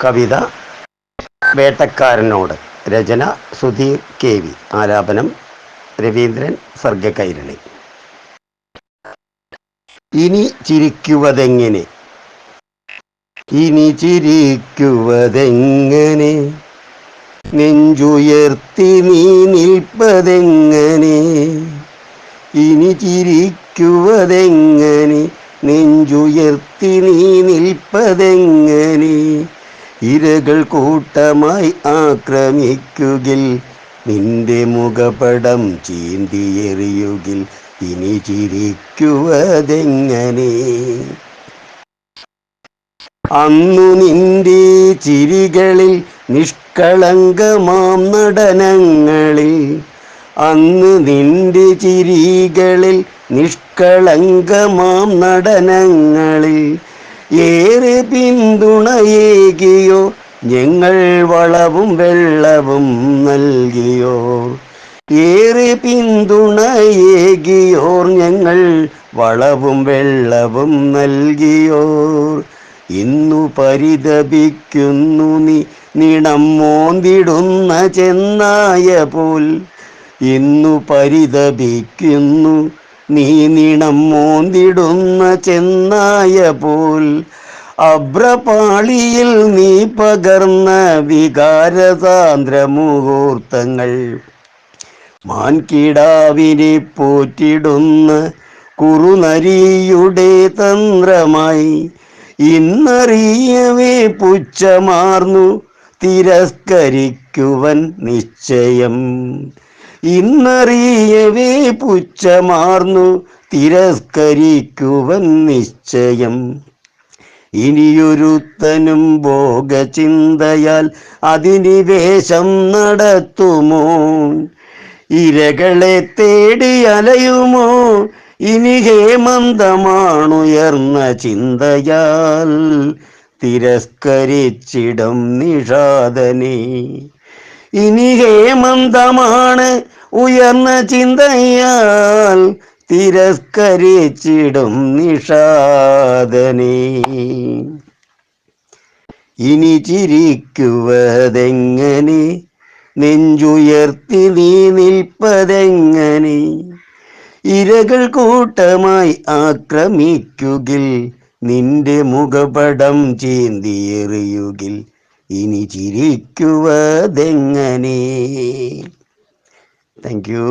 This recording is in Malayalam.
കവിത വേട്ടക്കാരനോട്. രചന സുധീർ KV. ആലാപനം രവീന്ദ്രൻ സർഗകൈരളി. ഇനി ചിരിക്കുവതെങ്ങനെ, ഇനി ചിരിക്കുവതെങ്ങനെ, നെഞ്ചുയർത്തി നീ നിൽപ്പതെങ്ങനെ, ഇനി ചിരിക്കുവതെങ്ങനെ, നെഞ്ചുയർത്തി നീ നിൽപ്പതെങ്ങനെ, ഇരകൾ കൂട്ടമായി ആക്രമിക്കുകിൽ, നിന്റെ മുഖപടം ചീന്തിയെറിയുകിൽ, ഇനി ചിരിക്കുവതെങ്ങനെ. അന്നു നിന്റെ ചിരികളിൽ നിഷ്കളങ്കമാം നടനങ്ങളിൽ, അന്ന് നിന്റെ ചിരികളിൽ നിഷ്കളങ്കമാം നടനങ്ങളിൽ, ഏറെ പിന്തുണയേകിയോ ഞങ്ങൾ വളവും വെള്ളവും നൽകിയോ, ഏറെ പിന്തുണയേകിയോർ ഞങ്ങൾ വളവും വെള്ളവും നൽകിയോർ. ഇന്നു പരിതപിക്കുന്നു നീ നിണം മോന്തിടുന്ന ചെന്നായ പോൽ, ഇന്നു പരിതപിക്കുന്നു നീ നിണം മോന്തിടുന്ന ചെന്നായ പോൽ, അഭ്രപാളിയിൽ നീ പകർന്ന വികാരസാന്ദ്ര മുഹൂർത്തങ്ങൾ, മാൻകിടാവിനെ പോറ്റിടുന്ന കുറുനരിയുടെ തന്ത്രമായി, ഇന്നറിയവേ പുച്ഛമാർന്നു തിരസ്കരിക്കുവൻ നിശ്ചയം, ഇന്നറിയവേ പുച്ഛമാർന്നു തിരസ്കരിക്കുവൻ നിശ്ചയം. ഇനിയൊരുത്തനും ഭോഗചിന്തയാൽ അതിനിവേശം നടത്തുമോ, ഇരകളെ തേടി അലയുമോ, ഇനി ഹേമന്തമാണുയർന്ന ചിന്തയാൽ തിരസ്കരിച്ചിടും നിഷാദനെ, ഇനി ഹേമന്തമാണ് ഉയർന്ന ചിന്തയാൽ തിരസ്കരിച്ചിടും നിഷാദനെ. ഇനി ചിരിക്കുവതെങ്ങനെ, നെഞ്ചുയർത്തി നീ നിൽപ്പതെങ്ങനെ, ഇരകൾ കൂട്ടമായി ആക്രമിക്കുകിൽ, നിന്റെ മുഖപടം ചീന്തിയെറിയുകിൽ, ഇനി ചിരിക്കുവതെങ്ങനെ. Thank you.